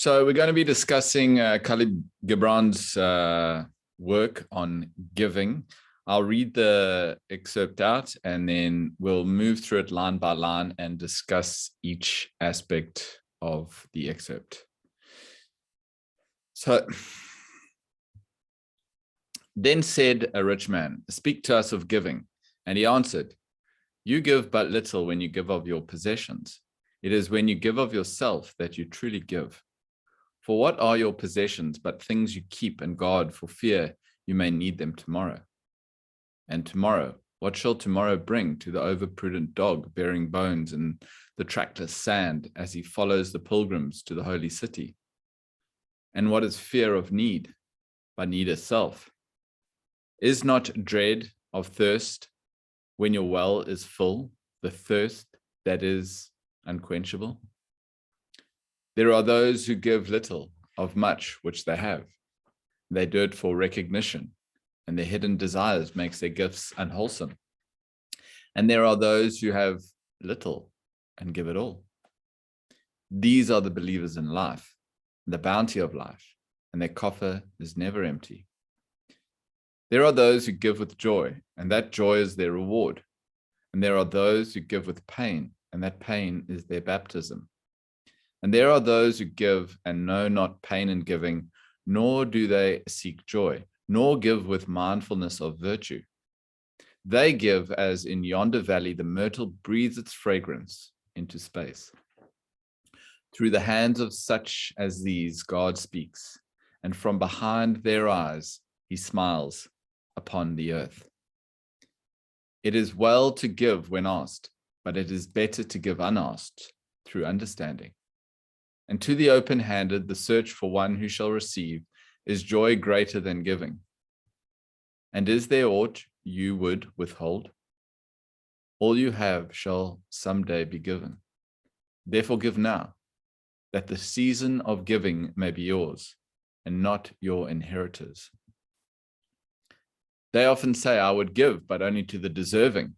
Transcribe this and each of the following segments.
So we're going to be discussing Kahlil Gibran's work on giving. I'll read the excerpt out and then we'll move through it line by line and discuss each aspect of the excerpt. So, then said a rich man, "Speak to us of giving." And he answered, "You give but little when you give of your possessions. It is when you give of yourself that you truly give. For what are your possessions but things you keep and guard for fear you may need them tomorrow? And tomorrow, what shall tomorrow bring to the overprudent dog bearing bones and the trackless sand as he follows the pilgrims to the holy city? And what is fear of need, but need itself? Is not dread of thirst when your well is full, the thirst that is unquenchable? There are those who give little of much which they have. They do it for recognition, and their hidden desires makes their gifts unwholesome. And there are those who have little and give it all. These are the believers in life, the bounty of life, and their coffer is never empty. There are those who give with joy, and that joy is their reward. And there are those who give with pain, and that pain is their baptism. And there are those who give and know not pain in giving, nor do they seek joy, nor give with mindfulness of virtue. They give as in yonder valley the myrtle breathes its fragrance into space. Through the hands of such as these, God speaks, and from behind their eyes, he smiles upon the earth. It is well to give when asked, but it is better to give unasked through understanding. And to the open-handed, the search for one who shall receive is joy greater than giving. And is there aught you would withhold? All you have shall someday be given. Therefore give now, that the season of giving may be yours, and not your inheritors. They often say, I would give, but only to the deserving.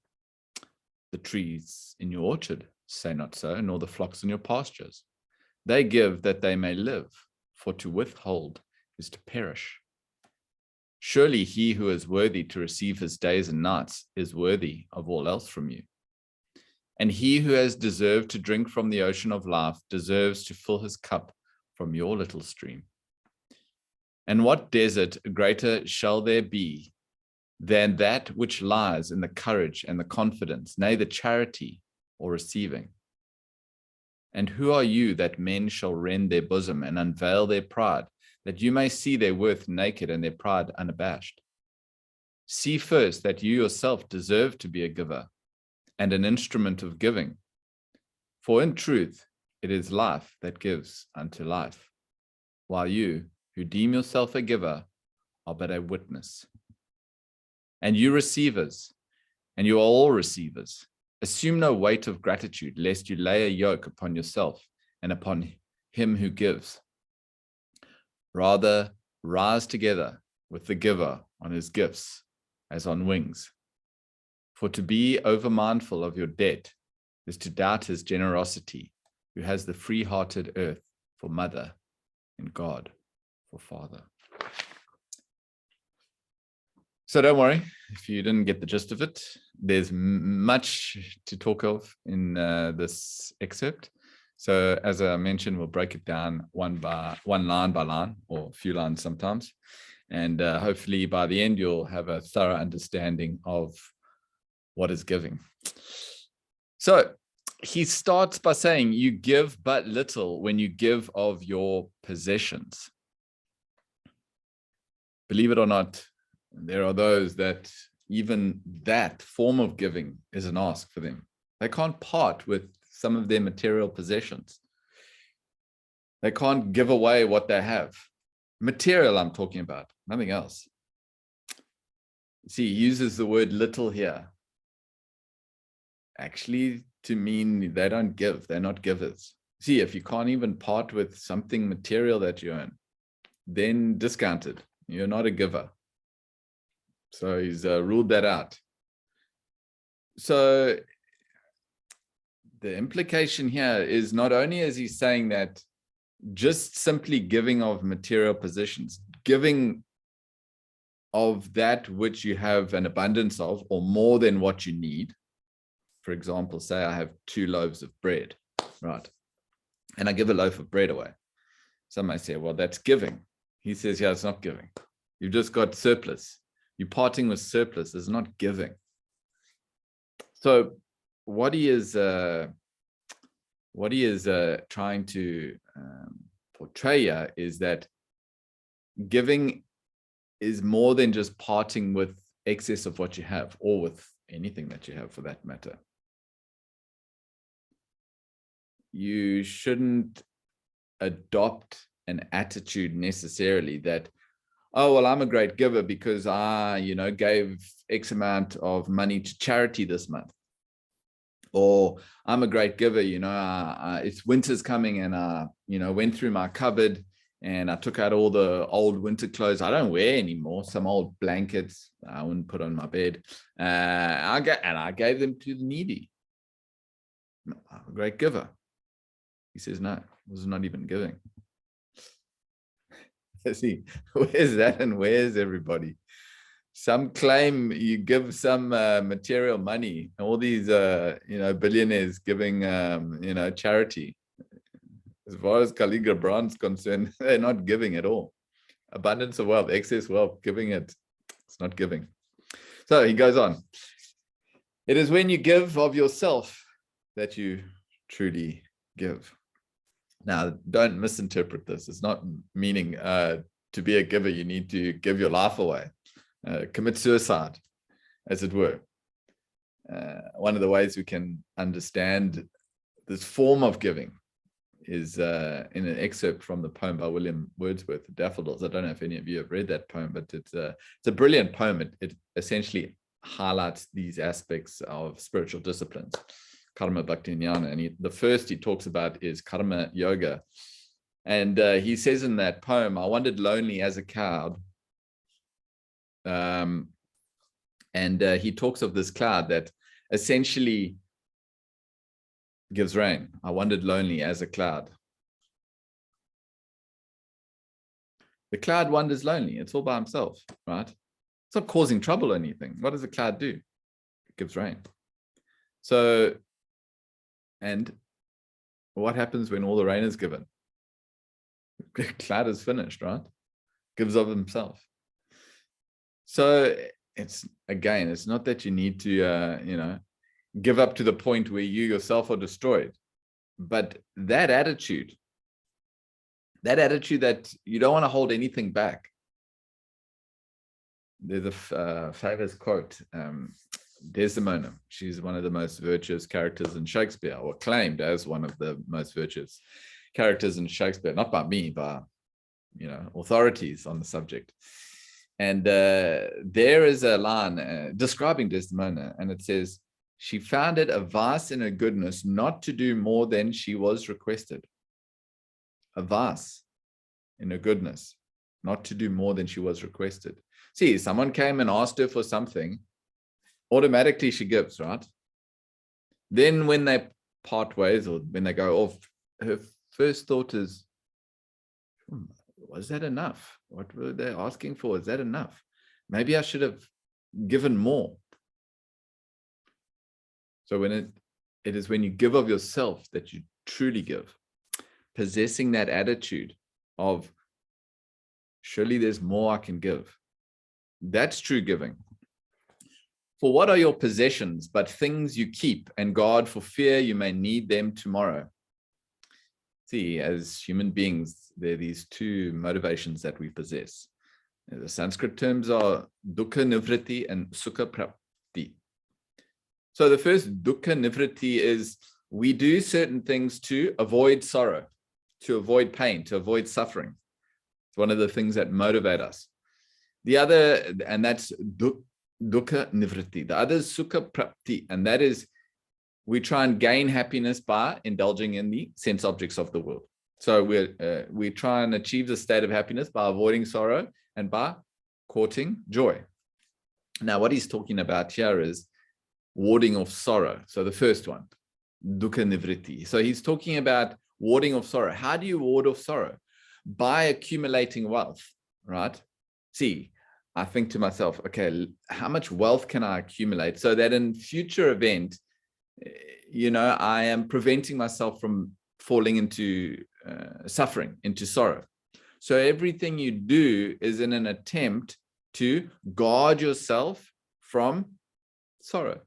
The trees in your orchard say not so, nor the flocks in your pastures. They give that they may live, for to withhold is to perish. Surely he who is worthy to receive his days and nights is worthy of all else from you. And he who has deserved to drink from the ocean of life deserves to fill his cup from your little stream. And what desert greater shall there be than that which lies in the courage and the confidence, nay, the charity or receiving? And who are you that men shall rend their bosom and unveil their pride, that you may see their worth naked and their pride unabashed? See first that you yourself deserve to be a giver and an instrument of giving. For in truth, it is life that gives unto life, while you, who deem yourself a giver, are but a witness. And you receivers, and you are all receivers, assume no weight of gratitude, lest you lay a yoke upon yourself and upon him who gives. Rather, rise together with the giver on his gifts as on wings. For to be overmindful of your debt is to doubt his generosity, who has the free-hearted earth for mother and God for father. So don't worry if you didn't get the gist of it. There's much to talk of in this excerpt. So as I mentioned, we'll break it down one line by line, or a few lines sometimes. And hopefully by the end, you'll have a thorough understanding of what is giving. So he starts by saying, you give but little when you give of your possessions. Believe it or not, there are those that even that form of giving is an ask for them. They can't part with some of their material possessions. They can't give away what they have. Material I'm talking about, nothing else. See, he uses the word little here, actually to mean they don't give, they're not givers. See, if you can't even part with something material that you own, then discount it. You're not a giver. So he's ruled that out. So the implication here is not only is he saying that just simply giving of material possessions, giving of that which you have an abundance of, or more than what you need. For example, say I have 2 loaves of bread, right? And I give a loaf of bread away. Some might say, well, that's giving. He says, yeah, it's not giving. You've just got surplus. You're parting with surplus. It's not giving. So what he is trying to portray here is that giving is more than just parting with excess of what you have, or with anything that you have for that matter. You shouldn't adopt an attitude necessarily that, oh, well, I'm a great giver because I, gave X amount of money to charity this month. Or I'm a great giver, it's winter's coming and I, went through my cupboard and I took out all the old winter clothes I don't wear anymore, some old blankets I wouldn't put on my bed. I gave them to the needy. I'm a great giver. He says, no, this is not even giving. See, where's that and where's everybody? Some claim you give some material money, all these, billionaires giving, charity. As far as Kahlil Gibran's concerned, they're not giving at all. Abundance of wealth, excess wealth, giving it, it's not giving. So he goes on. It is when you give of yourself that you truly give. Now, don't misinterpret this. It's not meaning to be a giver, you need to give your life away, commit suicide, as it were. One of the ways we can understand this form of giving is in an excerpt from the poem by William Wordsworth, Daffodils. I don't know if any of you have read that poem, but it's a brilliant poem. It essentially highlights these aspects of spiritual disciplines, karma, bhakti, jnana. And the first he talks about is karma yoga. And he says in that poem, I wandered lonely as a cloud. And he talks of this cloud that essentially gives rain. I wandered lonely as a cloud. The cloud wanders lonely. It's all by himself, right? It's not causing trouble or anything. What does the cloud do? It gives rain. So, and what happens when all the rain is given? The cloud is finished, right? Gives of himself. So it's not that you need to, give up to the point where you yourself are destroyed, but that attitude that you don't want to hold anything back. There's a famous quote, Desdemona. She's one of the most virtuous characters in Shakespeare, or claimed as one of the most virtuous characters in Shakespeare, not by me, by authorities on the subject. And there is a line describing Desdemona, and it says, she found it a vice in her goodness not to do more than she was requested. A vice in her goodness not to do more than she was requested. See, someone came and asked her for something, automatically she gives, right? Then when they part ways, or when they go off, her first thought is, was that enough? What were they asking for? Is that enough? Maybe I should have given more. So when it is when you give of yourself that you truly give, possessing that attitude of, surely there's more I can give. That's true giving. For what are your possessions but things you keep and guard for fear you may need them tomorrow? See, as human beings, there are these two motivations that we possess. The Sanskrit terms are dukkha nivritti and sukha prapti. So the first dukkha nivritti is we do certain things to avoid sorrow, to avoid pain, to avoid suffering. It's one of the things that motivate us. The other, and that's dukkha nivritti. The other is sukha prapti, and that is we try and gain happiness by indulging in the sense objects of the world. So we try and achieve the state of happiness by avoiding sorrow and by courting joy. Now, what he's talking about here is warding off sorrow. So the first one, dukkha nivritti. So he's talking about warding off sorrow. How do you ward off sorrow? By accumulating wealth, right? See, I think to myself, okay, how much wealth can I accumulate so that in future event, I am preventing myself from falling into suffering, into sorrow. So everything you do is in an attempt to guard yourself from sorrow,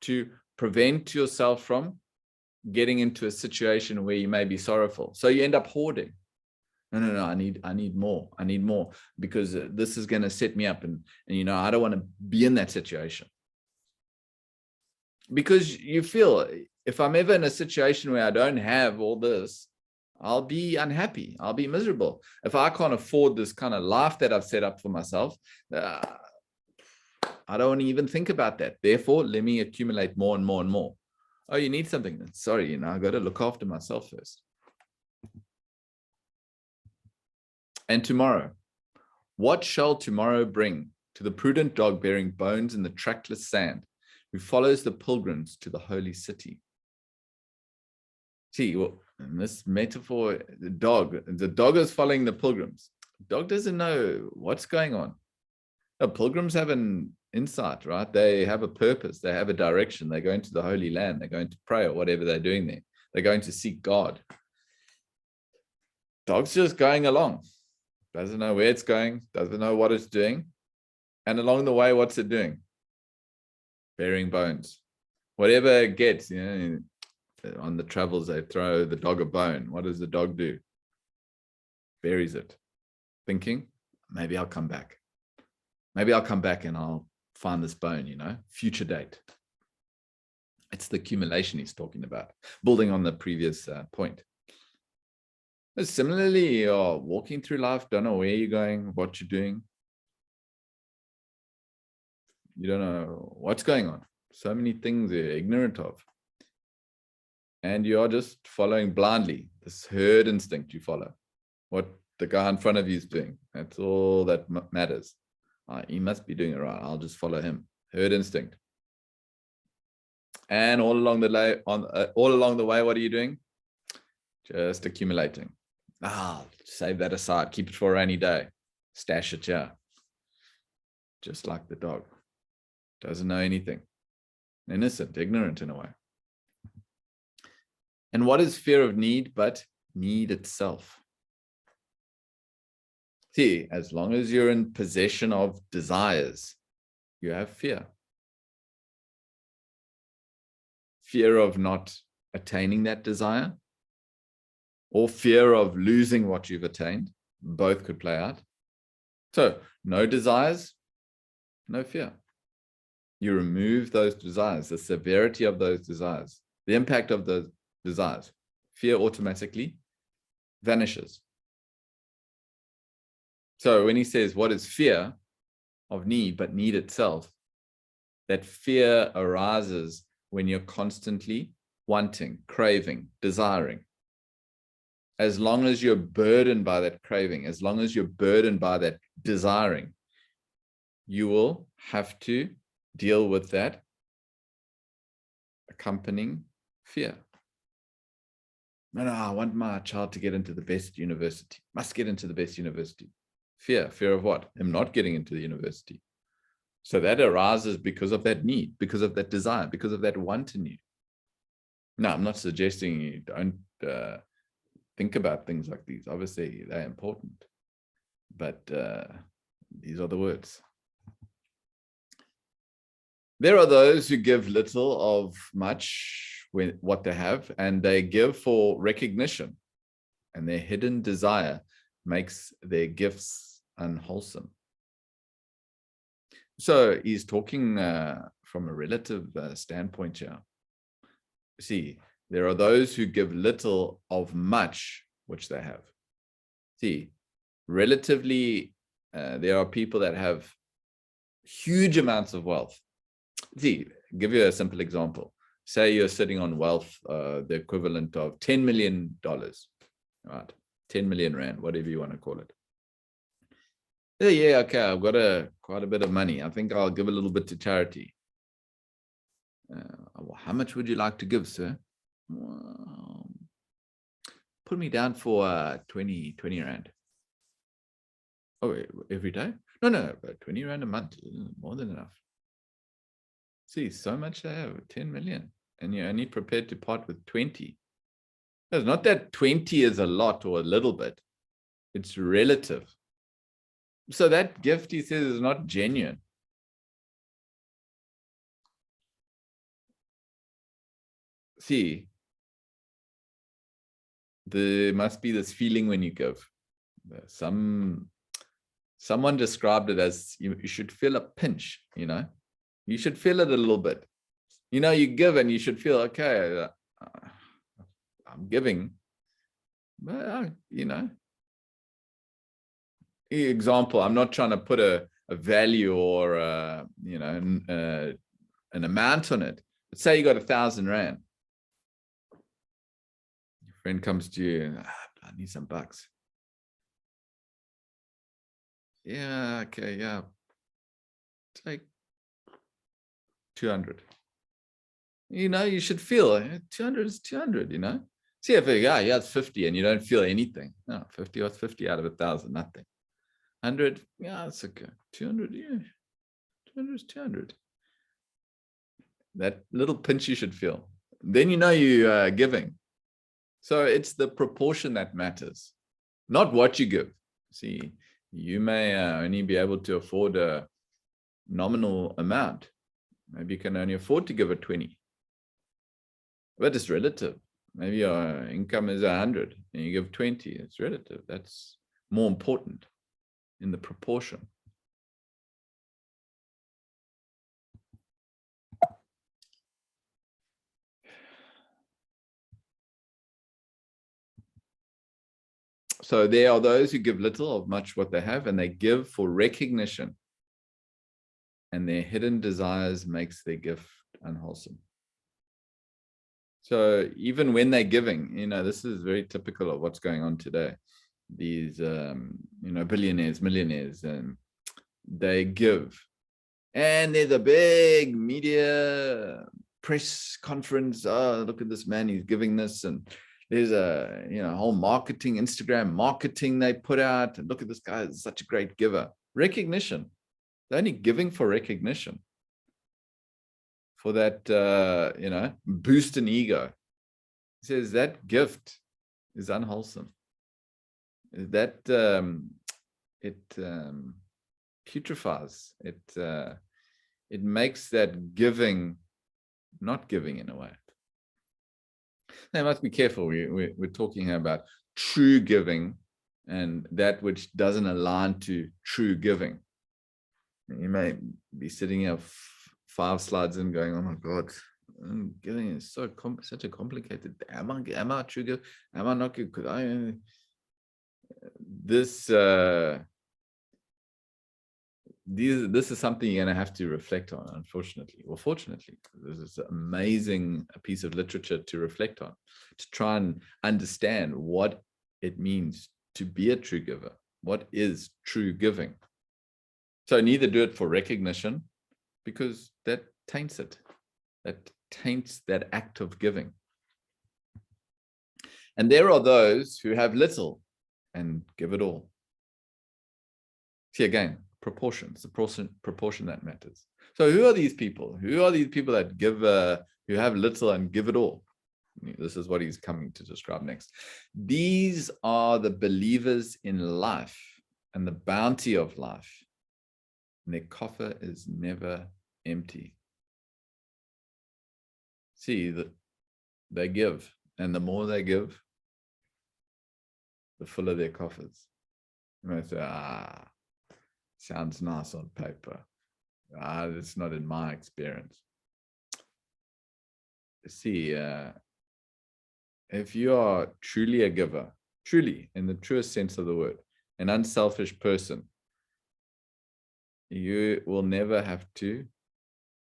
to prevent yourself from getting into a situation where you may be sorrowful. So you end up hoarding. No, I need more. I need more because this is going to set me up. And I don't want to be in that situation. Because you feel if I'm ever in a situation where I don't have all this, I'll be unhappy. I'll be miserable. If I can't afford this kind of life that I've set up for myself, I don't want to even think about that. Therefore, let me accumulate more and more and more. Oh, you need something? Sorry, I got to look after myself first. And tomorrow, what shall tomorrow bring to the prudent dog bearing bones in the trackless sand, who follows the pilgrims to the holy city? See, well, in this metaphor, the dog is following the pilgrims. The dog doesn't know what's going on. The pilgrims have an insight, right? They have a purpose. They have a direction. They're going to the Holy Land. They're going to pray or whatever they're doing there. They're going to seek God. Dog's just going along. Doesn't know where it's going. Doesn't know what it's doing. And along the way, what's it doing? Bearing bones. Whatever it gets, on the travels, they throw the dog a bone. What does the dog do? Buries it. Thinking, maybe I'll come back. Maybe I'll come back and I'll find this bone, future date. It's the accumulation he's talking about, building on the previous point. Similarly, you're walking through life, don't know where you're going, what you're doing. You don't know what's going on. So many things you're ignorant of. And you are just following blindly, this herd instinct you follow. What the guy in front of you is doing. That's all that matters. He must be doing it right. I'll just follow him. Herd instinct. And all along the way, what are you doing? Just accumulating. Save that aside. Keep it for a rainy day. Stash it here. Just like the dog. Doesn't know anything. Innocent, ignorant in a way. And what is fear of need but need itself? See, as long as you're in possession of desires, you have fear. Fear of not attaining that desire, or fear of losing what you've attained. Both could play out. So, no desires, no fear. You remove those desires, the severity of those desires, the impact of those desires. Fear automatically vanishes. So when he says, what is fear of need, but need itself, that fear arises when you're constantly wanting, craving, desiring. As long as you're burdened by that craving, as long as you're burdened by that desiring, you will have to deal with that accompanying fear. No, I want my child to get into the best university. Must get into the best university. Fear of what? Him not getting into the university. So that arises because of that need, because of that desire, because of that want in you. Now, I'm not suggesting you don't think about things like these. Obviously, they're important. But these are the words. There are those who give little of much when what they have, and they give for recognition, and their hidden desire makes their gifts unwholesome. So he's talking from a relative standpoint here. See, there are those who give little of much which they have. See, relatively, there are people that have huge amounts of wealth. See, give you a simple example. Say you're sitting on wealth, the equivalent of $10 million, right? 10 million rand, whatever you want to call it. Yeah, okay, I've got quite a bit of money. I think I'll give a little bit to charity. Well, how much would you like to give, sir? Put me down for 20 Rand. Oh, every day? No, but 20 Rand a month, more than enough. See, so much I have, 10 million, and you're only prepared to part with 20. It's not that 20 is a lot or a little bit. It's relative. So that gift, he says, is not genuine. See, there must be this feeling when you give. Someone described it as you should feel a pinch, you should feel it a little bit. You give and you should feel, okay, I'm giving, but example, I'm not trying to put a value or an amount on it. But say you got 1,000 Rand. Your friend comes to you, I need some bucks. Yeah, okay, yeah. Take 200. You should feel 200 is 200, See, if it's 50 and you don't feel anything. No, 50, what's 50 out of 1,000? Nothing. 100, yeah, that's okay. 200, yeah. 200 is 200. That little pinch you should feel. Then you're giving. So it's the proportion that matters, not what you give. See, you may only be able to afford a nominal amount. Maybe you can only afford to give a 20. But it's relative. Maybe your income is 100 and you give 20. It's relative. That's more important in the proportion. So there are those who give little of much what they have, and they give for recognition, and their hidden desires makes their gift unwholesome. So even when they're giving, this is very typical of what's going on today. These, billionaires, millionaires, they give. And there's a big media press conference. Oh, look at this man, he's giving this. And there's a whole marketing, Instagram marketing they put out. And look at this guy, is such a great giver. Recognition. They're only giving for recognition. For that, boost in ego. He says that gift is unwholesome. That it putrefies. It makes that giving not giving in a way. Now, you must be careful. We're talking here about true giving and that which doesn't align to true giving. You may be sitting here 5 slides in going, oh my God, giving is such a complicated. Am I true give? Am I not good? This is something you're going to have to reflect on, unfortunately, or fortunately. This is an amazing piece of literature to reflect on, to try and understand what it means to be a true giver. What is true giving? So neither do it for recognition, because that taints it. That taints that act of giving. And there are those who have little and give it all. See, again, proportion. It's the proportion that matters. So who are these people? Who are these people that give, who have little and give it all? This is what he's coming to describe next. These are the believers in life and the bounty of life. And their coffer is never empty. See, that they give, and the more they give, the fuller their coffers. You might say, sounds nice on paper. That's not in my experience. See, if you are truly a giver, truly in the truest sense of the word, an unselfish person, you will never have to,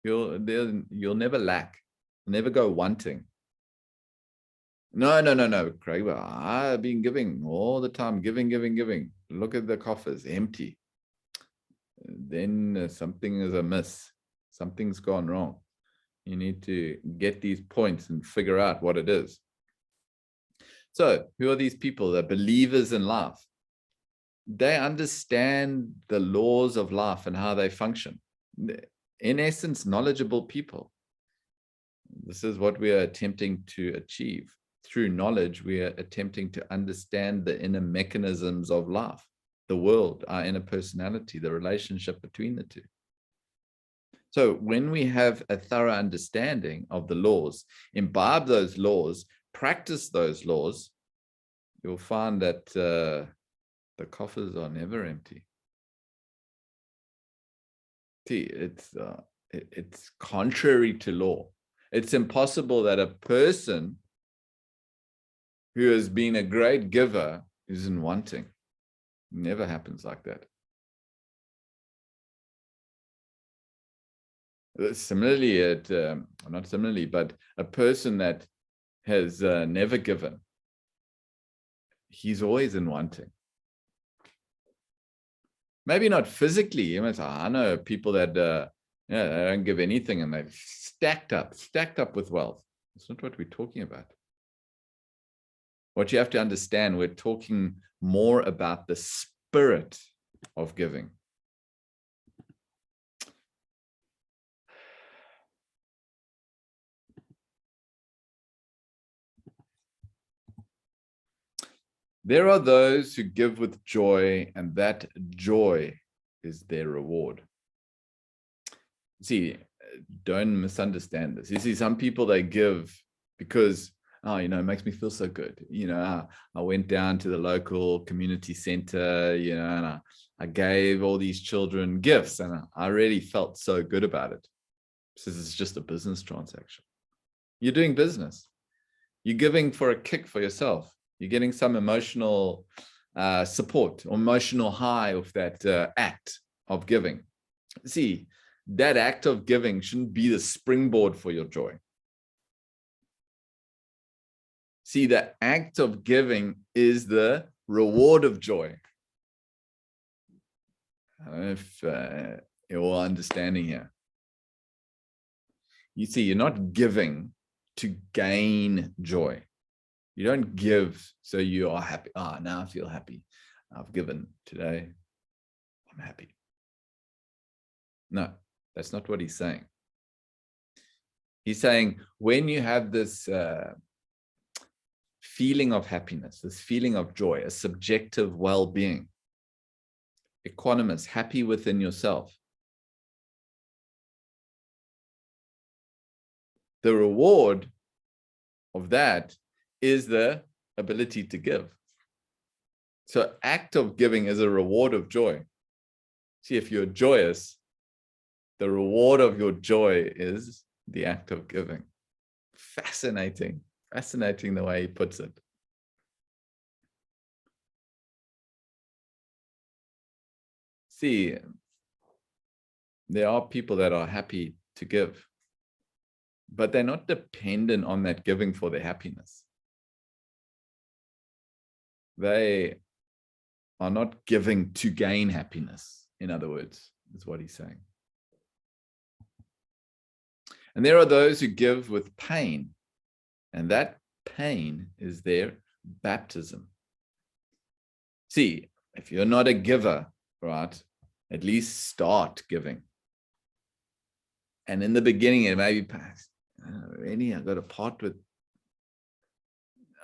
you'll never lack, never go wanting. No, Craig, I've been giving all the time, giving. Look at the coffers, empty. Then something is amiss. Something's gone wrong. You need to get these points and figure out what it is. So who are these people? They're believers in life. They understand the laws of life and how they function. In essence, knowledgeable people. This is what we are attempting to achieve. Through knowledge, we are attempting to understand the inner mechanisms of life, the world, our inner personality, the relationship between the two. So when we have a thorough understanding of the laws, imbibe those laws, practice those laws, you'll find that the coffers are never empty. See, it's contrary to law. It's impossible that a person who has been a great giver isn't wanting. It never happens like that. Similarly, not similarly, but a person that has never given, he's always in wanting. Maybe not physically. You know, I know people that they don't give anything and they've stacked up with wealth. It's not what we're talking about. What you have to understand, we're talking more about the spirit of giving. There are those who give with joy, and that joy is their reward. See, don't misunderstand this. You see, some people, they give because, oh, you know, it makes me feel so good. You know, I went down to the local community center, you know, and I gave all these children gifts, and I really felt so good about it. This is just a business transaction. You're doing business. You're giving for a kick for yourself. You're getting some emotional support or emotional high of that act of giving. See, that act of giving shouldn't be the springboard for your joy. See, the act of giving is the reward of joy. I don't know if you're all understanding here. You see, you're not giving to gain joy. You don't give so you are happy. Ah, now I feel happy. I've given today. I'm happy. No, that's not what he's saying. He's saying when you have this feeling of happiness, this feeling of joy, a subjective well-being, equanimous, happy within yourself, the reward of that is the ability to give. So act of giving is a reward of joy. See, if you're joyous, the reward of your joy is the act of giving. Fascinating the way he puts it. See, there are people that are happy to give, but they're not dependent on that giving for their happiness. They are not giving to gain happiness, in other words, is what he's saying. And there are those who give with pain, and that pain is their baptism. See, if you're not a giver, right, at least start giving. And in the beginning, it may be, really, I got to part with,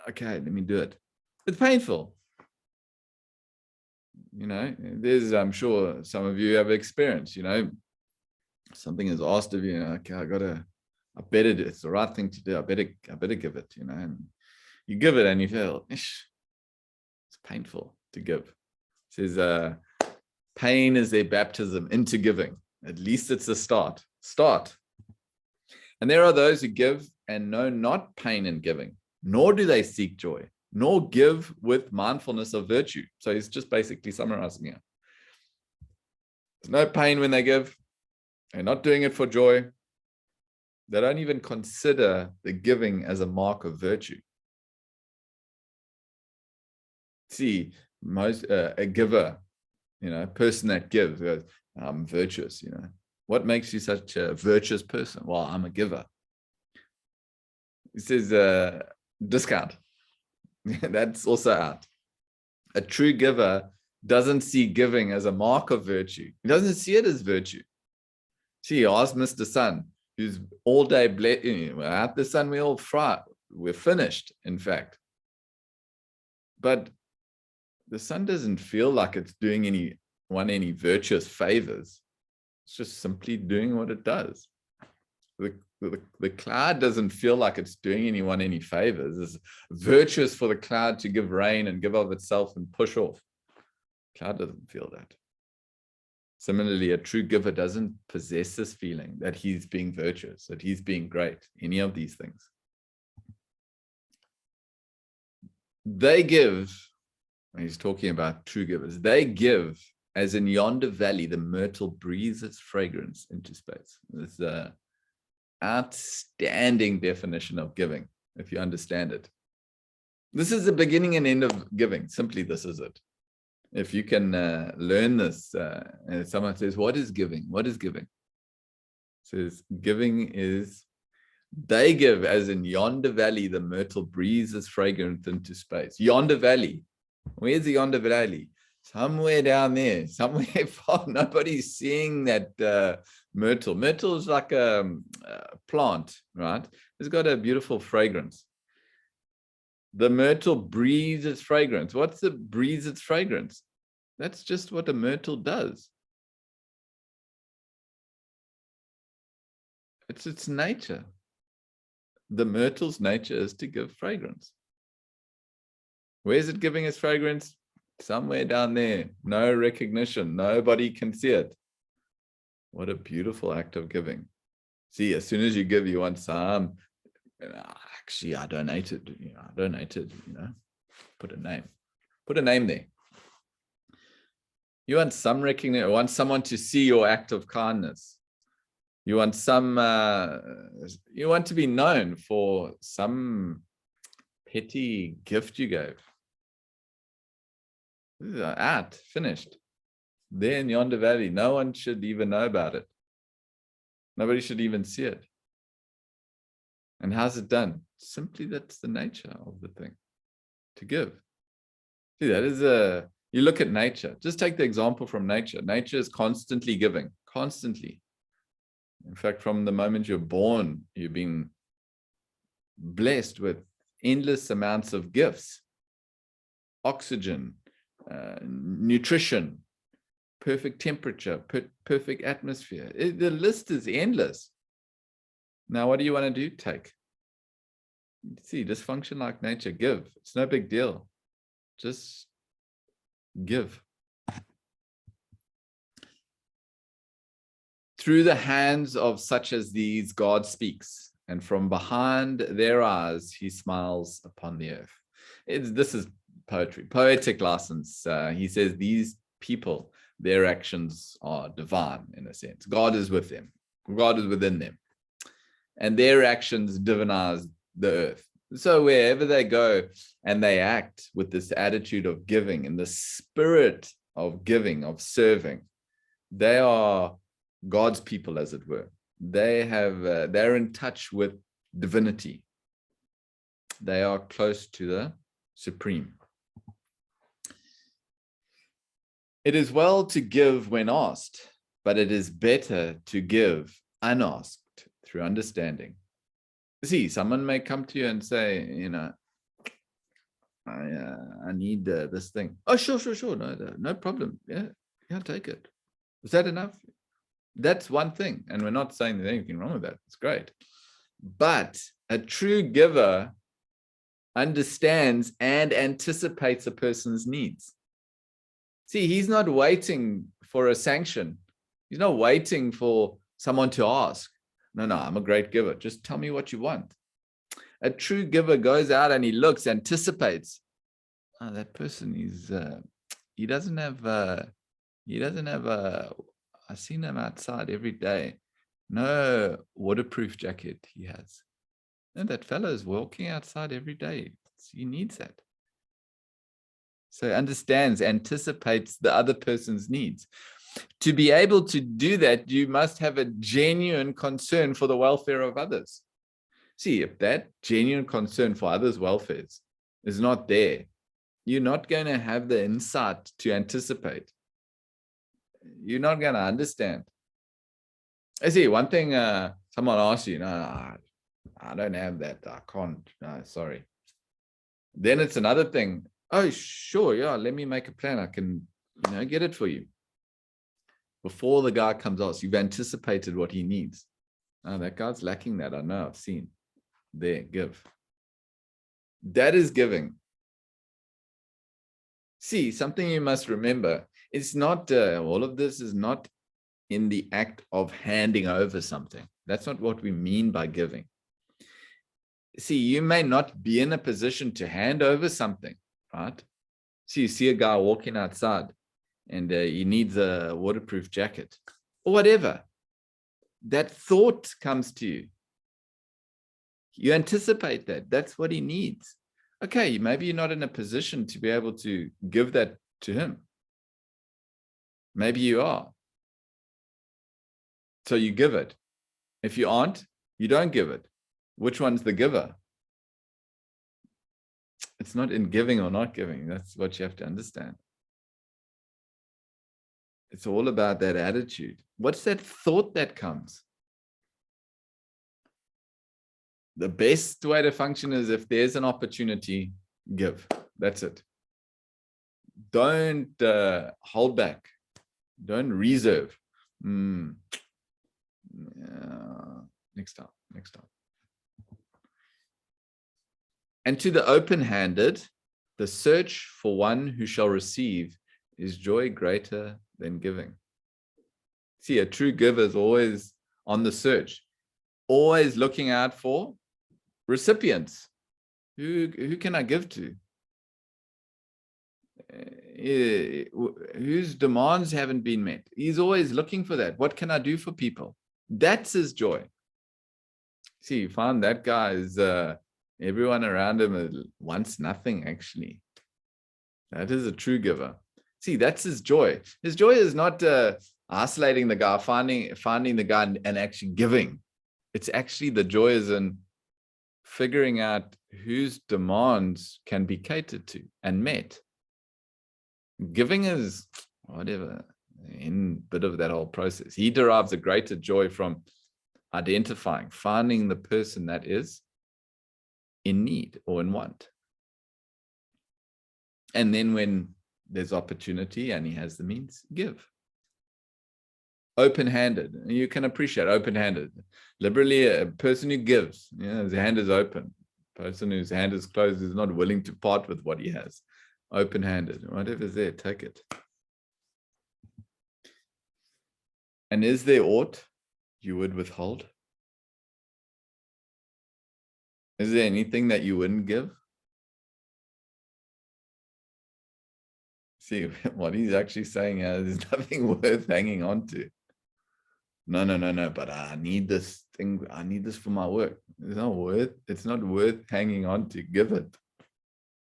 okay, let me do it. It's painful. You know, there's, I'm sure some of you have experience, you know, something is asked of you, okay, I better do it. It's the right thing to do. I better give it, you know, and you give it and you feel, it's painful to give. It says, pain is their baptism into giving. At least it's a start. And there are those who give and know not pain in giving, nor do they seek joy, nor give with mindfulness of virtue. So he's just basically summarizing here. There's no pain when they give. They're not doing it for joy. They don't even consider the giving as a mark of virtue. See, most a giver, you know, a person that gives goes, I'm virtuous, you know. What makes you such a virtuous person? Well, I'm a giver. He says discount. That's also out. A true giver doesn't see giving as a mark of virtue. He doesn't see it as virtue. See, ask Mr. Sun, who's all day at the sun, we all fry. We're finished, in fact. But the sun doesn't feel like it's doing anyone any virtuous favors. It's just simply doing what it does. The cloud doesn't feel like it's doing anyone any favors. It's virtuous for the cloud to give rain and give of itself and push off. The cloud doesn't feel that. Similarly, a true giver doesn't possess this feeling that he's being virtuous, that he's being great, any of these things. They give, he's talking about true givers, they give as in yonder valley, the myrtle breathes its fragrance into space. It's an outstanding definition of giving, if you understand it. This is the beginning and end of giving. Simply, this is it. If you can learn this, and someone says, what is giving? What is giving? It says, giving is, they give as in yonder valley, the myrtle breathes its fragrance into space. Yonder valley. Where's the yonder valley? Somewhere down there, somewhere far. Nobody's seeing that myrtle. Myrtle is like a plant, right? It's got a beautiful fragrance. The myrtle breathes its fragrance. What's the breathes its fragrance? That's just what a myrtle does. It's its nature. The myrtle's nature is to give fragrance. Where's it giving its fragrance? Somewhere down there. No recognition. Nobody can see it. What a beautiful act of giving. See, as soon as you give, you want some. Actually, I donated. I donated. Put a name there. You want some recognition. You want someone to see your act of kindness. You want you want to be known for some petty gift you gave. Finished. There in yonder valley, no one should even know about it. Nobody should even see it. And how's it done? Simply, that's the nature of the thing, to give. See, that is you look at nature. Just take the example from nature. Nature is constantly giving, constantly. In fact, from the moment you're born, you've been blessed with endless amounts of gifts. Oxygen, nutrition, perfect temperature, perfect atmosphere. The list is endless. Now, what do you want to do? Take. See, just function like nature. Give. It's no big deal. Just give. Through the hands of such as these, God speaks, and from behind their eyes, he smiles upon the earth. This is poetry, poetic license. He says these people, their actions are divine in a sense. God is with them. God is within them. And their actions divinize the earth. So wherever they go and they act with this attitude of giving and the spirit of giving, of serving, they are God's people, as it were. They're in touch with divinity. They are close to the supreme. It is well to give when asked, but it is better to give unasked through understanding. See, someone may come to you and say, I need this thing. Oh, sure. No problem. Yeah, take it. Is that enough? That's one thing. And we're not saying there's anything wrong with that. It's great. But a true giver understands and anticipates a person's needs. See, he's not waiting for a sanction. He's not waiting for someone to ask. No, I'm a great giver. Just tell me what you want. A true giver goes out and he looks, anticipates. Oh, that person is, he doesn't have I've seen him outside every day. No waterproof jacket he has. And that fellow is walking outside every day. He needs that. So understands, anticipates the other person's needs. To be able to do that, you must have a genuine concern for the welfare of others. See, if that genuine concern for others' welfare is not there, you're not going to have the insight to anticipate. You're not going to understand. I see one thing, someone asks you, no, I don't have that. I can't. No, sorry. Then it's another thing. Oh, sure. Yeah, let me make a plan. I can, get it for you. Before the guy comes out, you've anticipated what he needs. Oh, that guy's lacking that. I know, I've seen. There, give. That is giving. See, something you must remember, it's not, all of this is not in the act of handing over something. That's not what we mean by giving. See, you may not be in a position to hand over something, right? So you see a guy walking outside and he needs a waterproof jacket or whatever. That thought comes to you. You anticipate that. That's what he needs. Okay, maybe you're not in a position to be able to give that to him. Maybe you are. So you give it. If you aren't, you don't give it. Which one's the giver? It's not in giving or not giving. That's what you have to understand. It's all about that attitude. What's that thought that comes? The best way to function is if there's an opportunity, give. That's it. Don't hold back. Don't reserve. Next time. And to the open-handed, the search for one who shall receive is joy greater than giving. See, a true giver is always on the search, always looking out for recipients. Who can I give to? Whose demands haven't been met? He's always looking for that. What can I do for people? That's his joy. See, you find that guy is everyone around him wants nothing, actually. That is a true giver. See, that's his joy. His joy is not isolating the guy, finding the guy and actually giving. It's actually the joy is in figuring out whose demands can be catered to and met. Giving is whatever, in a bit of that whole process. He derives a greater joy from identifying, finding the person that is in need or in want. And then when there's opportunity and he has the means, give. Open-handed. You can appreciate open-handed. Liberally, a person who gives, his hand is open. A person whose hand is closed is not willing to part with what he has. Open-handed. Whatever's there, take it. And is there aught you would withhold? Is there anything that you wouldn't give? See, what he's actually saying is there's nothing worth hanging on to. No, but I need this thing. I need this for my work. It's not worth hanging on to. Give it.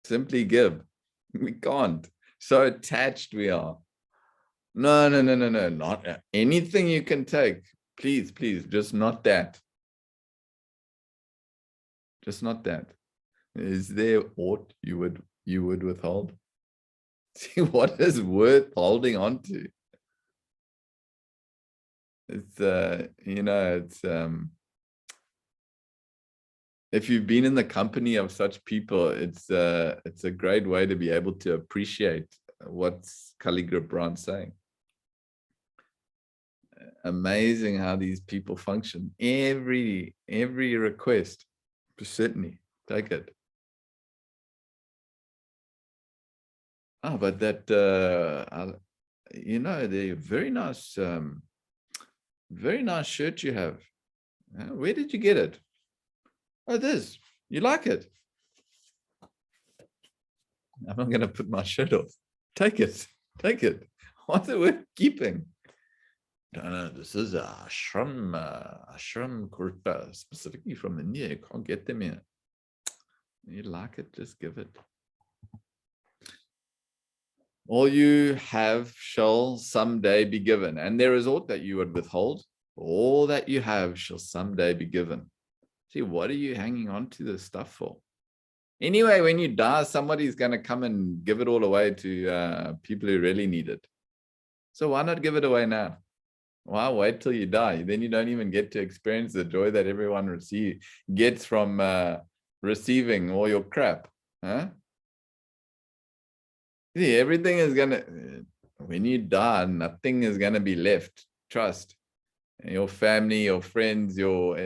Simply give. We can't. So attached we are. No. Not anything you can take. Please, just not that. Just not that. Is there aught you would withhold? See, what is worth holding on to? It's if you've been in the company of such people, it's a great way to be able to appreciate what's Kahlil Gibran saying. Amazing how these people function. Every request, certainly take it. Oh, but that the very nice shirt you have. Where did you get it? Oh, this. You like it? I'm not going to put my shirt off. Take it. What's it worth keeping? No, this is a ashram kurta, specifically from India. You can't get them here. You like it, just give it. All you have shall someday be given, and there is aught that you would withhold. All that you have shall someday be given. See, what are you hanging on to this stuff for? Anyway, when you die, somebody's going to come and give it all away to people who really need it. So why not give it away now? Why wait till you die? Then you don't even get to experience the joy that everyone gets from receiving all your crap. Huh? See, everything is going to, when you die, nothing is going to be left. Trust. Your family, your friends, your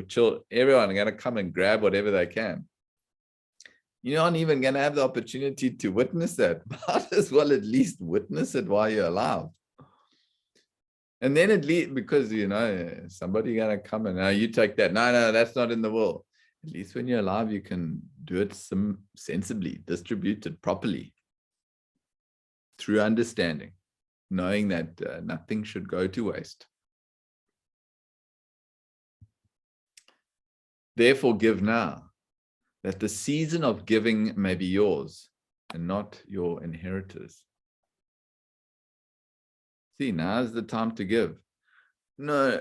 children, everyone are going to come and grab whatever they can. You're not even going to have the opportunity to witness that. Might as well at least witness it while you're alive. And then at least, because, somebody going to come and, you take that. No, that's not in the will. At least when you're alive, you can do it sensibly, distribute it properly through understanding, knowing that nothing should go to waste. Therefore, give now, that the season of giving may be yours and not your inheritors. See, now's the time to give. No,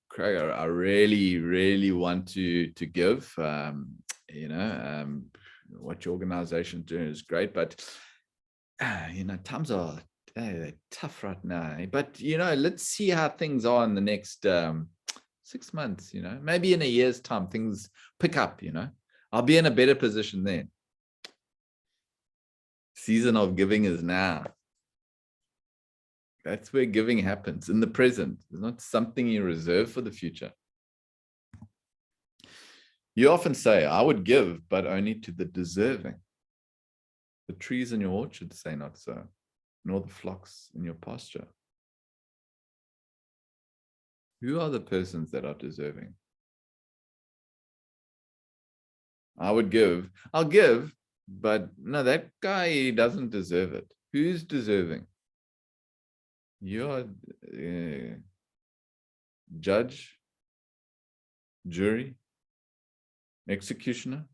Craig, I really, really want to give. What your organization's doing is great, but times are they're tough right now. But let's see how things are in the next 6 months. Maybe in a year's time things pick up. I'll be in a better position then. Season of giving is now. That's where giving happens, in the present. It's not something you reserve for the future. You often say, I would give, but only to the deserving. The trees in your orchard say not so, nor the flocks in your pasture. Who are the persons that are deserving? I would give. I'll give, but no, that guy doesn't deserve it. Who's deserving? You're judge, jury, executioner,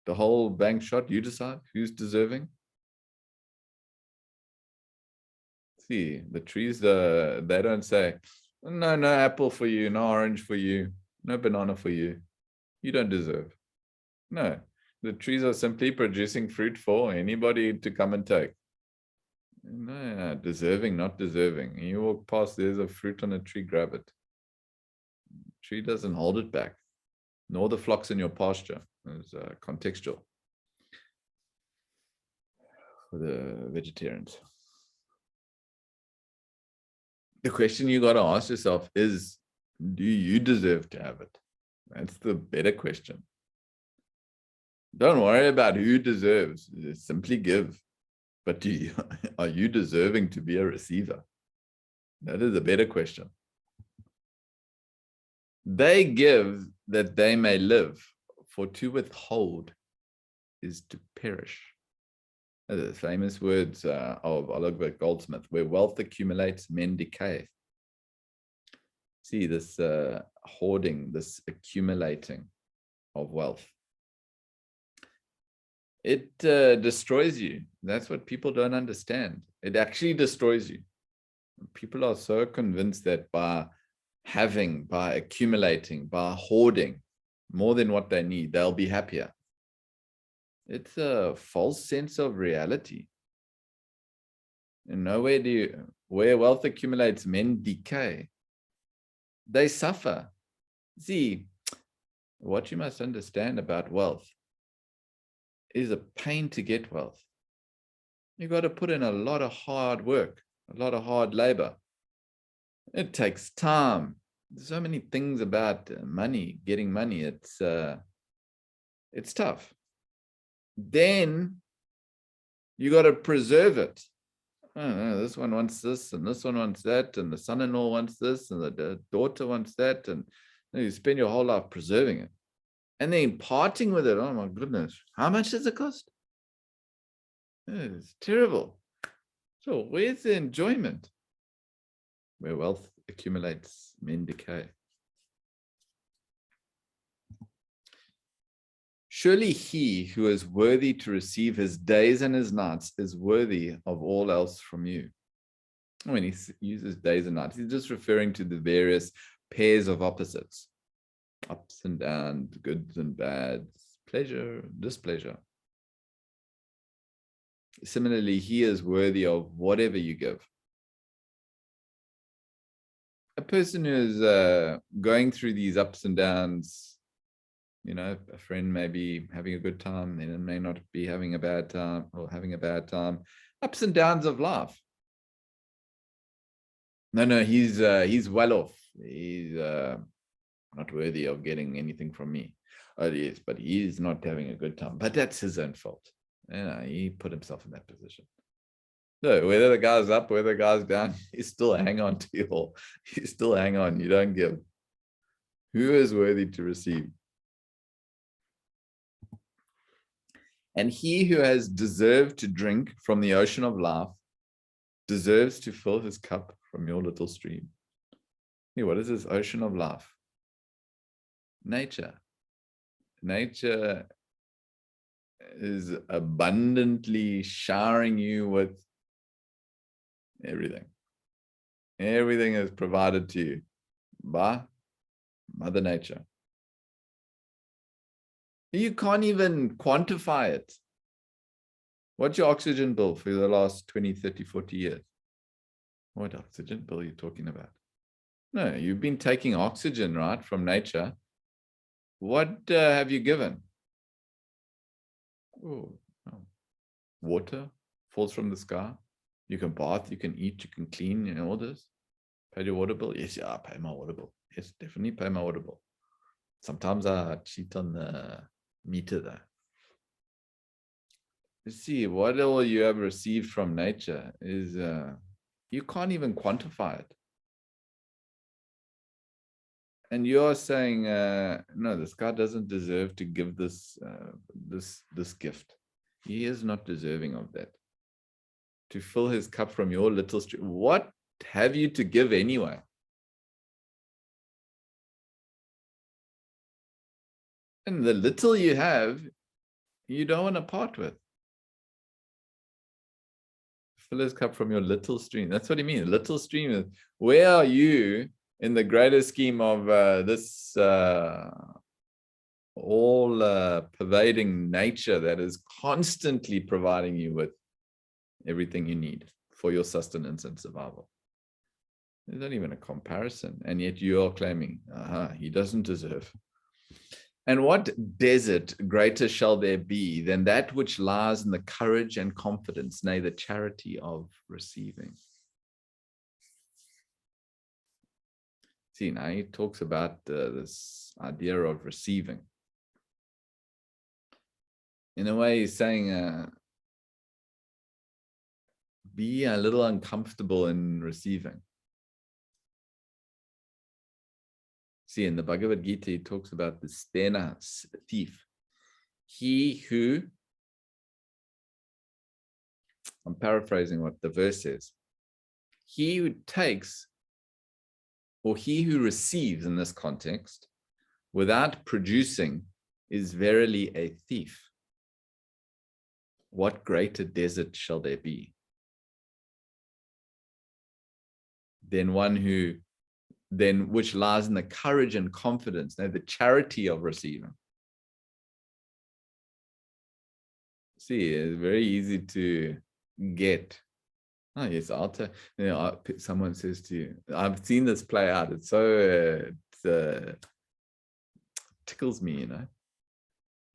the whole bank shot. You decide who's deserving. See, the trees, they don't say, no apple for you, no orange for you, no banana for you. You don't deserve. No, the trees are simply producing fruit for anybody to come and take. No, deserving, not deserving. You walk past, there's a fruit on a tree, grab it. The tree doesn't hold it back, nor the flocks in your pasture. It's contextual for the vegetarians. The question you got to ask yourself is, do you deserve to have it? That's the better question. Don't worry about who deserves. Simply give. But are you deserving to be a receiver? That is a better question. They give that they may live, for to withhold is to perish. The famous words of Oliver Goldsmith, where wealth accumulates, men decay. See, this hoarding, this accumulating of wealth. It destroys you. That's what people don't understand. It actually destroys you. People are so convinced that by having, by accumulating, by hoarding more than what they need, they'll be happier. It's a false sense of reality. And nowhere where wealth accumulates, men decay. They suffer. See, what you must understand about wealth is a pain to get wealth. You got to put in a lot of hard work, a lot of hard labor. It takes time. There's so many things about money, getting money. It's tough. Then you got to preserve it. Oh, no, this one wants this, and this one wants that, and the son-in-law wants this, and the daughter wants that, and you spend your whole life preserving it. And then parting with it, oh my goodness, how much does it cost? It's terrible. So where's the enjoyment? Where wealth accumulates, men decay. Surely he who is worthy to receive his days and his nights is worthy of all else from you. When he uses days and nights, he's just referring to the various pairs of opposites. Ups and downs, goods and bads, pleasure, displeasure. Similarly, he is worthy of whatever you give. A person who is going through these ups and downs, a friend may be having a good time, and it may not be having a bad time, or having a bad time. Ups and downs of life. No, he's well off. He's not worthy of getting anything from me. Oh, yes, but he's not having a good time. But that's his own fault. He put himself in that position. So whether the guy's up, whether the guy's down, you still hang on to you still hang on. You don't give. Who is worthy to receive? And he who has deserved to drink from the ocean of life deserves to fill his cup from your little stream. Hey, what is this ocean of life? Nature. Nature is abundantly showering you with everything. Everything is provided to you by Mother Nature. You can't even quantify it. What's your oxygen bill for the last 20, 30, 40 years? What oxygen bill are you talking about? No, you've been taking oxygen, right, from nature. What have you given? Oh, water falls from the sky. You can bath, you can eat, you can clean, all this. Pay your water bill? Yes, I pay my water bill. Yes, definitely pay my water bill. Sometimes I cheat on the meter though. You see, what all you have received from nature is you can't even quantify it. And you're saying, no, this guy doesn't deserve to give this gift. He is not deserving of that. To fill his cup from your little stream. What have you to give anyway? And the little you have, you don't want to part with. Fill his cup from your little stream. That's what he means. Little stream is, where are you in the greater scheme of this all pervading nature that is constantly providing you with everything you need for your sustenance and survival? There's not even a comparison. And yet you are claiming, he doesn't deserve. And what desert greater shall there be than that which lies in the courage and confidence, nay, the charity of receiving? See, now he talks about this idea of receiving. In a way, he's saying, be a little uncomfortable in receiving. See, in the Bhagavad Gita, he talks about the stena, thief. He who, I'm paraphrasing what the verse says, he who takes, or he who receives in this context, without producing, is verily a thief. What greater desert shall there be than one who, then which lies in the courage and confidence, now the charity of receiving? See, it's very easy to get. Oh yes, I'll tell you. Someone says to you, I've seen this play out. It's so tickles me, No,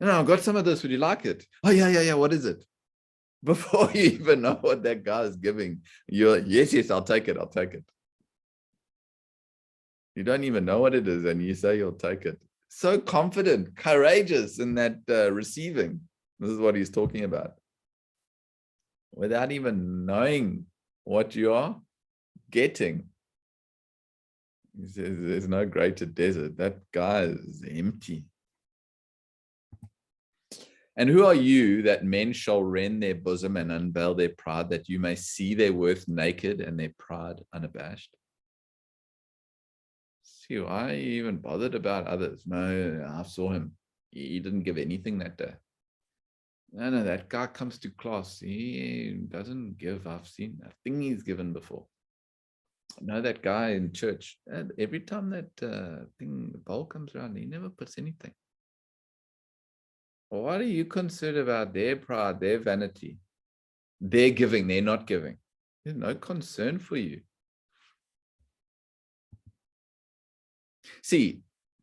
I've got some of this. Would you like it? Oh yeah. What is it? Before you even know what that guy is giving, you're yes, I'll take it. You don't even know what it is, and you say you'll take it. So confident, courageous in that receiving. This is what he's talking about. Without even knowing what you are getting. He says there's no greater desert. That guy is empty. And who are you that men shall rend their bosom and unveil their pride, that you may see their worth naked and their pride unabashed? See, why are you even bothered about others? No, I saw him. He didn't give anything that day. No, that guy comes to class. He doesn't give. I've seen a thing he's given before. I know that guy in church, and every time that the bowl comes around, he never puts anything. What are you concerned about their pride, their vanity? They're giving, they're not giving. There's no concern for you. See,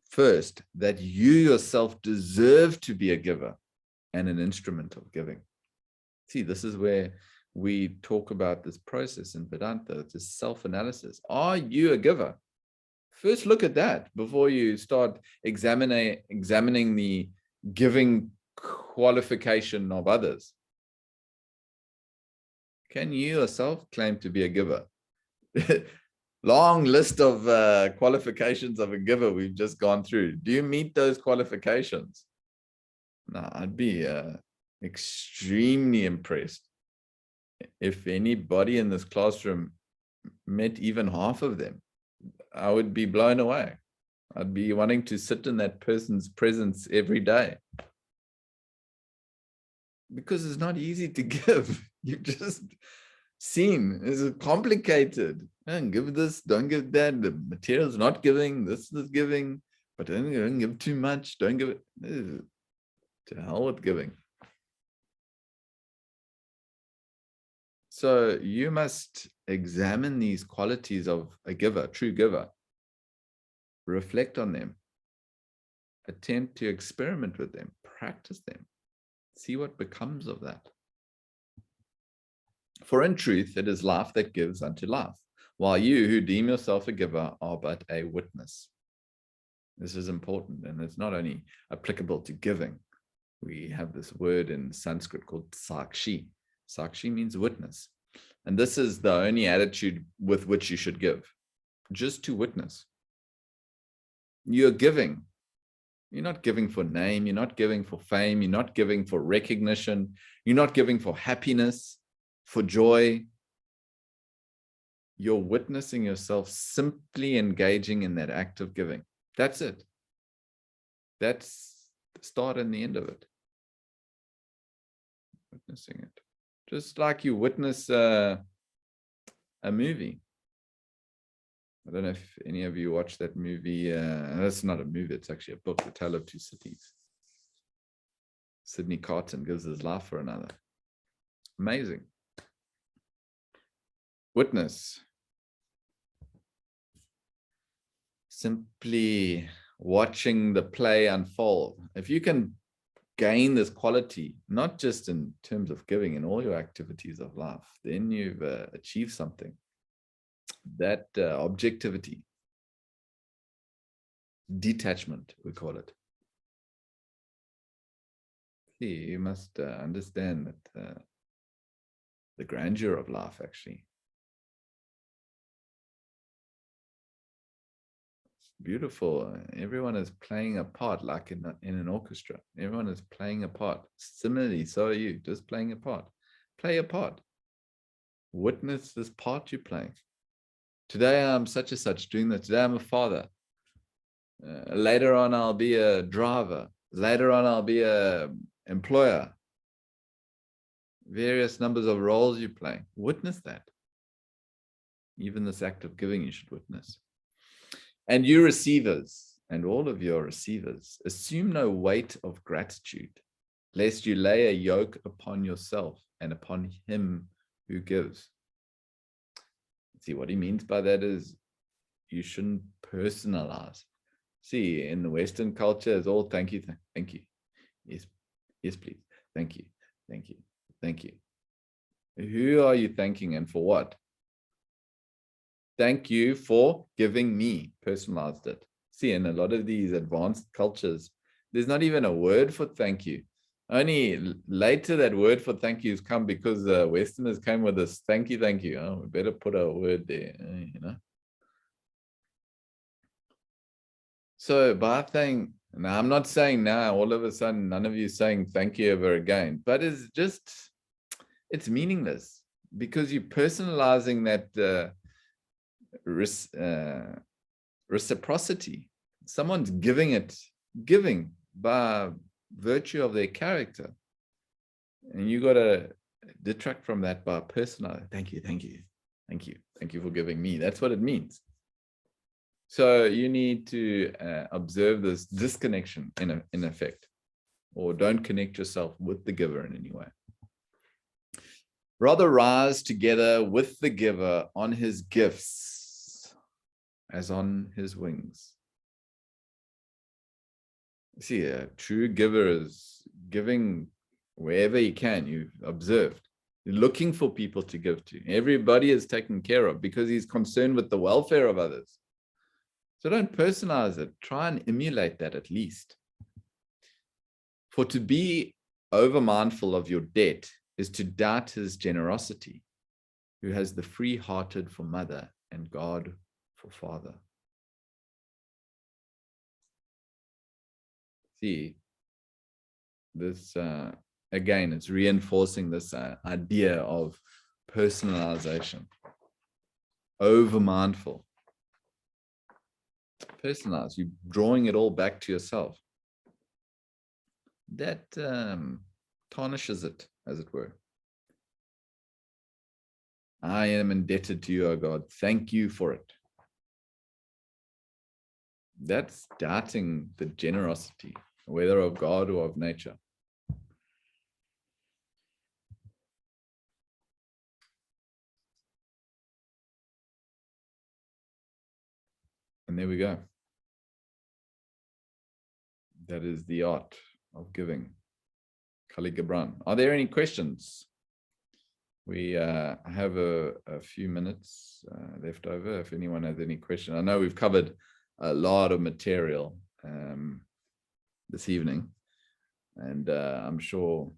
first, that you yourself deserve to be a giver and an instrument of giving. See, this is where we talk about this process in Vedanta, this self-analysis. Are you a giver? First, look at that before you start examining the giving qualification of others. Can you yourself claim to be a giver? Long list of qualifications of a giver we've just gone through. Do you meet those qualifications? No, I'd be extremely impressed if anybody in this classroom met even half of them. I would be blown away. I'd be wanting to sit in that person's presence every day. Because it's not easy to give. You've just seen it's complicated. Don't give this, don't give that. The material's not giving, this is giving, but don't give too much. Don't give it. To hell with giving. So you must examine these qualities of a giver, true giver. Reflect on them. Attempt to experiment with them. Practice them. See what becomes of that. For in truth, it is life that gives unto life, while you who deem yourself a giver are but a witness. This is important, and it's not only applicable to giving. We have this word in Sanskrit called sakshi. Sakshi means witness. And this is the only attitude with which you should give, just to witness. You're giving. You're not giving for name. You're not giving for fame. You're not giving for recognition. You're not giving for happiness, for joy. You're witnessing yourself simply engaging in that act of giving. That's it. That's the start and the end of it. Witnessing it. Just like you witness a movie. I don't know if any of you watched that movie. It's not a movie, it's actually a book, The Tale of Two Cities. Sidney Carton gives his life for another. Amazing. Witness. Simply watching the play unfold. If you can gain this quality, not just in terms of giving, in all your activities of life, then you've achieved something. That objectivity, detachment, we call it. See, you must understand that the grandeur of life, actually. It's beautiful. Everyone is playing a part, like in an orchestra. Everyone is playing a part. Similarly, so are you, just playing a part. Play a part. Witness this part you're playing. Today I'm such and such doing that. Today I'm a father. Later on I'll be a driver. Later on I'll be a employer. Various numbers of roles you play. Witness that. Even this act of giving you should witness. And you receivers, and all of your receivers, assume no weight of gratitude, lest you lay a yoke upon yourself and upon him who gives. See, what he means by that is you shouldn't personalize. See, in the Western culture, it's all thank you, thank you. Yes, yes, please. Thank you, thank you, thank you. Who are you thanking and for what? Thank you for giving me, personalized it. See, in a lot of these advanced cultures, there's not even a word for thank you. Only later that word for thank you has come because Westerners came with this thank you, thank you. Oh, we better put a word there, you know. So by saying, now I'm not saying now all of a sudden none of you saying thank you ever again, but it's just, it's meaningless because you're personalizing that reciprocity. Someone's giving by virtue of their character, and you got to detract from that by personal thank you, Thank you. Thank you for giving me. That's what it means. So you need to observe this disconnection in effect, or don't connect yourself with the giver in any way. Rather rise together with the giver on his gifts as on his wings. See, a true giver is giving wherever he can. You've observed. You're looking for people to give to. Everybody is taken care of because he's concerned with the welfare of others. So don't personalize it. Try and emulate that at least. For to be over mindful of your debt is to doubt his generosity, who has the free-hearted for mother and God for father. See, this again, it's reinforcing this idea of personalization. Over mindful. Personalize, you're drawing it all back to yourself. That tarnishes it, as it were. I am indebted to you, O God. Thank you for it. That's doubting the generosity, whether of God or of nature. And there we go. That is the art of giving. Kahlil Gibran. Are there any questions? We have a few minutes left over if anyone has any question. I know we've covered a lot of material this evening, and I'm sure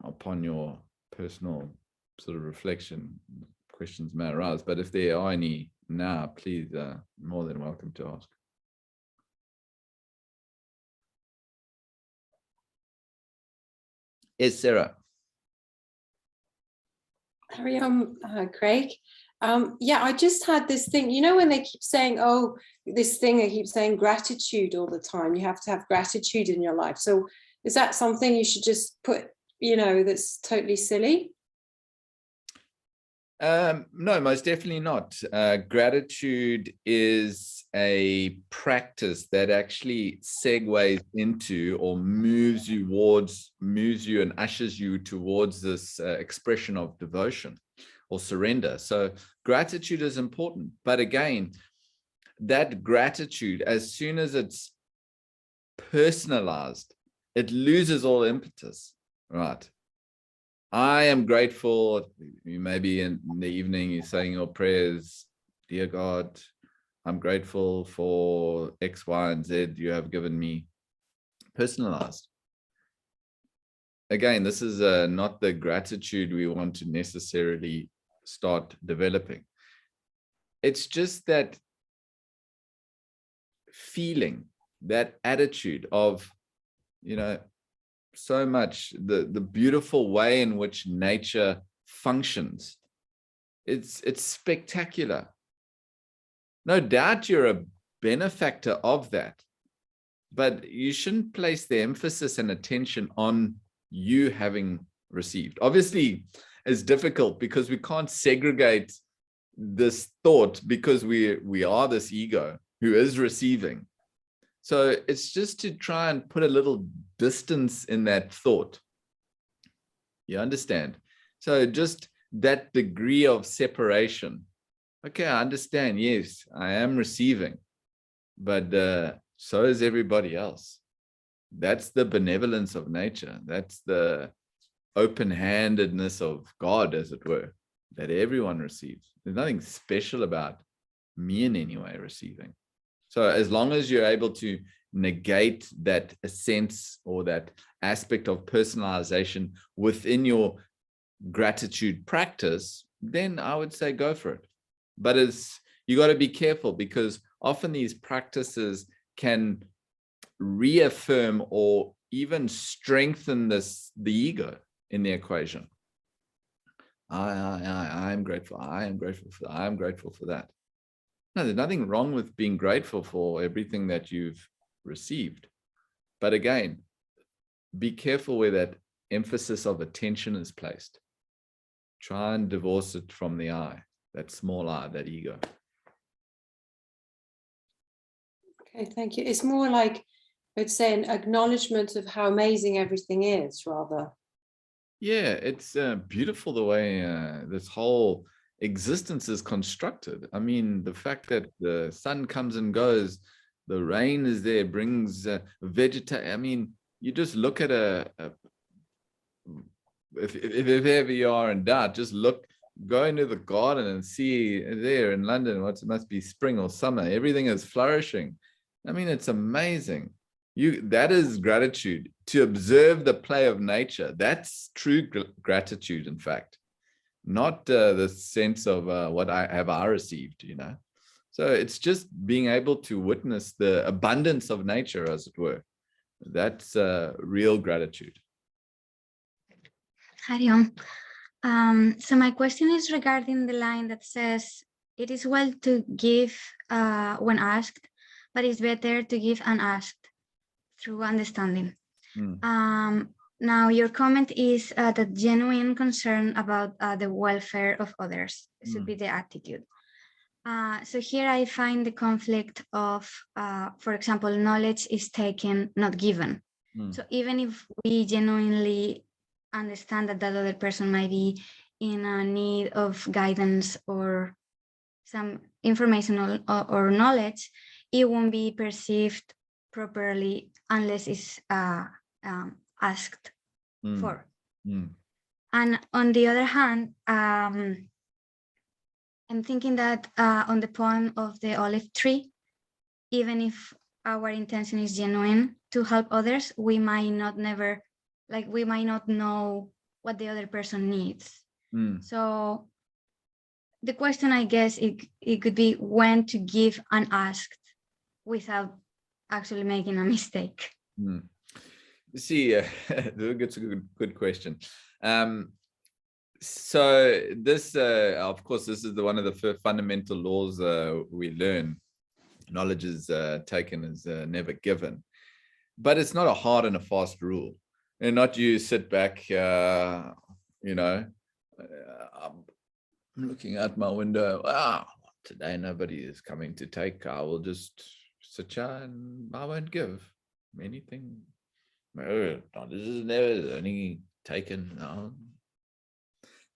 upon your personal sort of reflection, questions may arise, but if there are any now, please, more than welcome to ask. Yes, Sarah. Craig. Yeah, I just had this thing, you know, when they keep saying, oh, this thing, they keep saying gratitude all the time. You have to have gratitude in your life. So is that something you should just put, you know, that's totally silly? No, most definitely not. Gratitude is a practice that actually segues into or moves you and ushers you towards this expression of devotion or surrender. So gratitude is important. But again, that gratitude, as soon as it's personalized, it loses all impetus, right? I am grateful. You maybe in the evening you're saying your prayers, dear God, I'm grateful for X, Y, and Z you have given me. Personalized. Again, this is not the gratitude we want to necessarily start developing. It's just that feeling, that attitude of, you know, so much the beautiful way in which nature functions. It's spectacular. No doubt you're a benefactor of that, but you shouldn't place the emphasis and attention on you having received. Obviously, it's difficult because we can't segregate this thought because we are this ego who is receiving. So it's just to try and put a little distance in that thought. You understand? So just that degree of separation. Okay, I understand. Yes, I am receiving, but so is everybody else. That's the benevolence of nature. That's the open-handedness of God, as it were, that everyone receives. There's nothing special about me in any way receiving. So as long as you're able to negate that sense or that aspect of personalization within your gratitude practice, then I would say go for it. But you got to be careful because often these practices can reaffirm or even strengthen the ego in the equation. I am grateful. I am grateful for that. I am grateful for that. No, there's nothing wrong with being grateful for everything that you've received. But again, be careful where that emphasis of attention is placed. Try and divorce it from the I. that small I, that ego. Okay, thank you. It's more like, I'd say, an acknowledgement of how amazing everything is, rather. Yeah, it's beautiful the way this whole existence is constructed. I mean, the fact that the sun comes and goes, the rain is there, brings vegetation. I mean, you just look at if ever you are in doubt, just go into the garden and see there in London, it must be spring or summer. Everything is flourishing. I mean, it's amazing. That is gratitude, to observe the play of nature. That's true gratitude, in fact, not the sense of what I received, you know. So it's just being able to witness the abundance of nature, as it were. That's real gratitude. Hariom. So my question is regarding the line that says, it is well to give when asked, but it's better to give unasked, through understanding. Now, your comment is that genuine concern about the welfare of others should be the attitude. So here I find the conflict of, for example, knowledge is taken, not given. So even if we genuinely understand that that other person might be in a need of guidance or some information or knowledge, it won't be perceived properly unless it's asked for. And on the other hand, I'm thinking that on the point of the olive tree, even if our intention is genuine to help others, we might not know what the other person needs. So the question, I guess, it could be when to give unasked without actually making a mistake. See, that's a good question. So this, of course, this is one of the fundamental laws we learn. Knowledge is taken, is never given. But it's not a hard and a fast rule. And not you sit back, you know, I'm looking out my window. Wow, today nobody is coming to take. I will just sit here and I won't give anything. No, this is never only taken. No.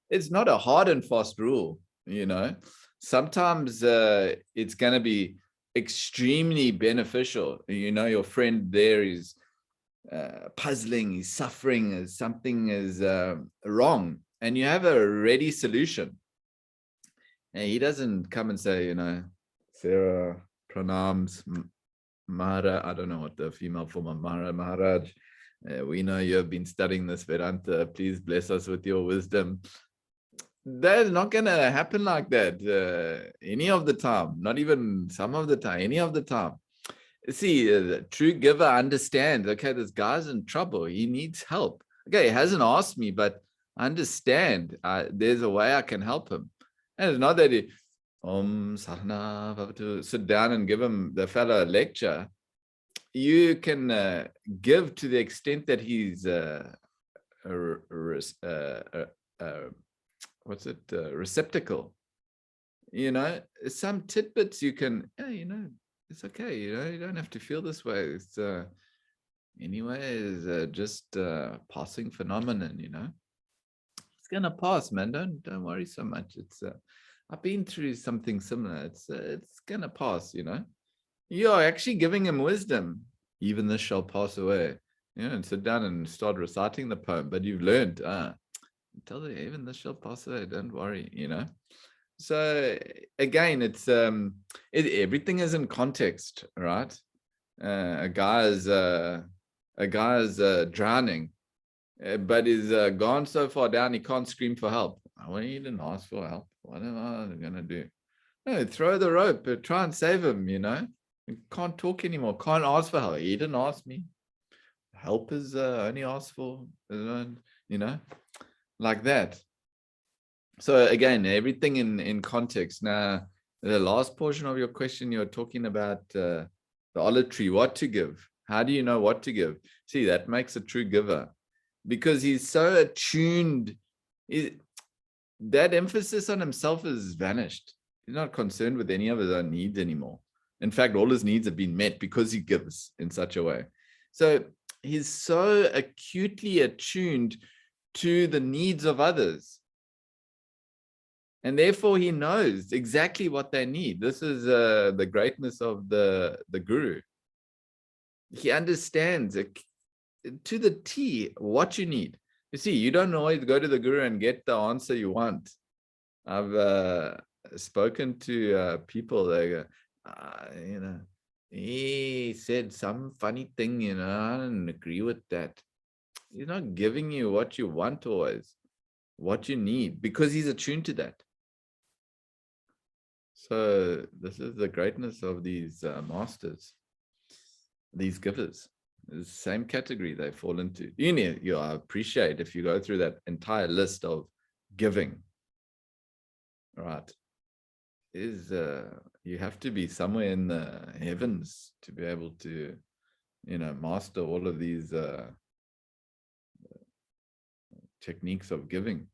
It's not a hard and fast rule, you know. Sometimes it's going to be extremely beneficial. You know, your friend there is puzzling, he's suffering, something is wrong, and you have a ready solution. And he doesn't come and say, you know, Sarah, pranams, Mahara, I don't know what the female form of Maharaj. We know you have been studying this Vedanta. Please bless us with your wisdom. That's not going to happen like that any of the time, not even some of the time, any of the time. See, the true giver understands, okay, this guy's in trouble. He needs help. Okay, he hasn't asked me, but I understand. There's a way I can help him. And it's not that he, sit down and give him the fellow a lecture. You can give to the extent that he's receptacle. You know, some tidbits you can, you know, it's okay, you know, you don't have to feel this way. It's anyway, is just passing phenomenon, you know. It's gonna pass, man. Don't worry so much. It's I've been through something similar. It's gonna pass, you know. You're actually giving him wisdom. Even this shall pass away. You know, and sit down and start reciting the poem. But you've learned, tell them, even this shall pass away. Don't worry, you know. So again, it's everything is in context, right? A guy is drowning, but is gone so far down he can't scream for help. Well, he didn't ask for help. What am I gonna do? No, throw the rope, try and save him. You know, he can't talk anymore. Can't ask for help. He didn't ask me. Help is only asked for, you know, like that. So again, everything in context. Now, the last portion of your question, you're talking about the olive tree, what to give. How do you know what to give? See, that makes a true giver, because he's so attuned. that emphasis on himself has vanished. He's not concerned with any of his own needs anymore. In fact, all his needs have been met because he gives in such a way. So he's so acutely attuned to the needs of others. And therefore he knows exactly what they need. This is the greatness of the guru. He understands to the T what you need. You see, you don't always go to the guru and get the answer you want. I've spoken to people, they go, you know, he said some funny thing, you know, I don't agree with that. He's not giving you what you want always, what you need, because he's attuned to that. So this is the greatness of these masters, these givers. The same category they fall into. You appreciate if you go through that entire list of giving, right? You have to be somewhere in the heavens to be able to, you know, master all of these techniques of giving.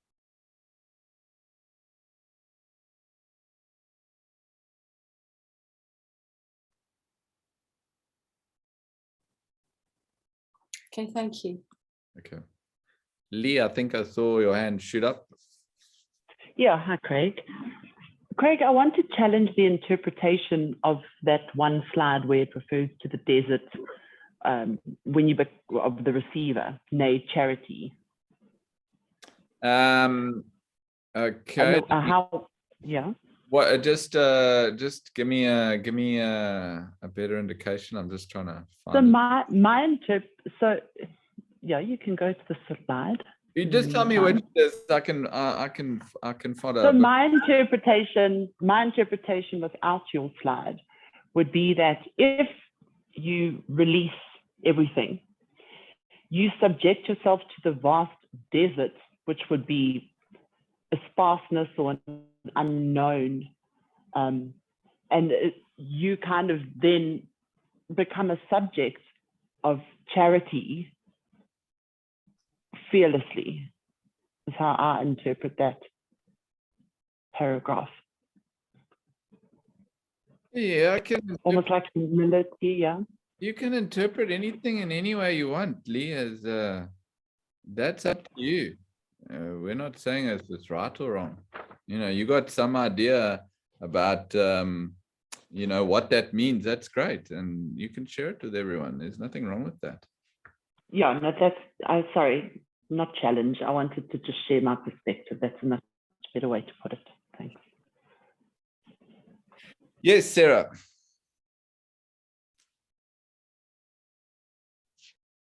Okay, thank you. Okay. Lee, I think I saw your hand shoot up. Yeah, hi, Craig. Craig, I want to challenge the interpretation of that one slide where it refers to the desert of the receiver, nay, charity. Okay. Yeah. What? Just give me a better indication. I'm just trying to find. So yeah, you can go to the slide. You just tell me which it is. I can follow. So my interpretation without your slide would be that if you release everything, you subject yourself to the vast desert, which would be a sparseness or an unknown, and you kind of then become a subject of charity fearlessly, is how I interpret that paragraph. Yeah, I can almost like humility. Yeah, you can interpret anything in any way you want, Lee. As that's up to you. We're not saying it's right or wrong. You know, you got some idea about you know, what that means. That's great, and you can share it with everyone. There's nothing wrong with that. Yeah, no, I'm sorry, not challenge. I wanted to just share my perspective. That's a much better way to put it. Thanks. Yes, Sarah.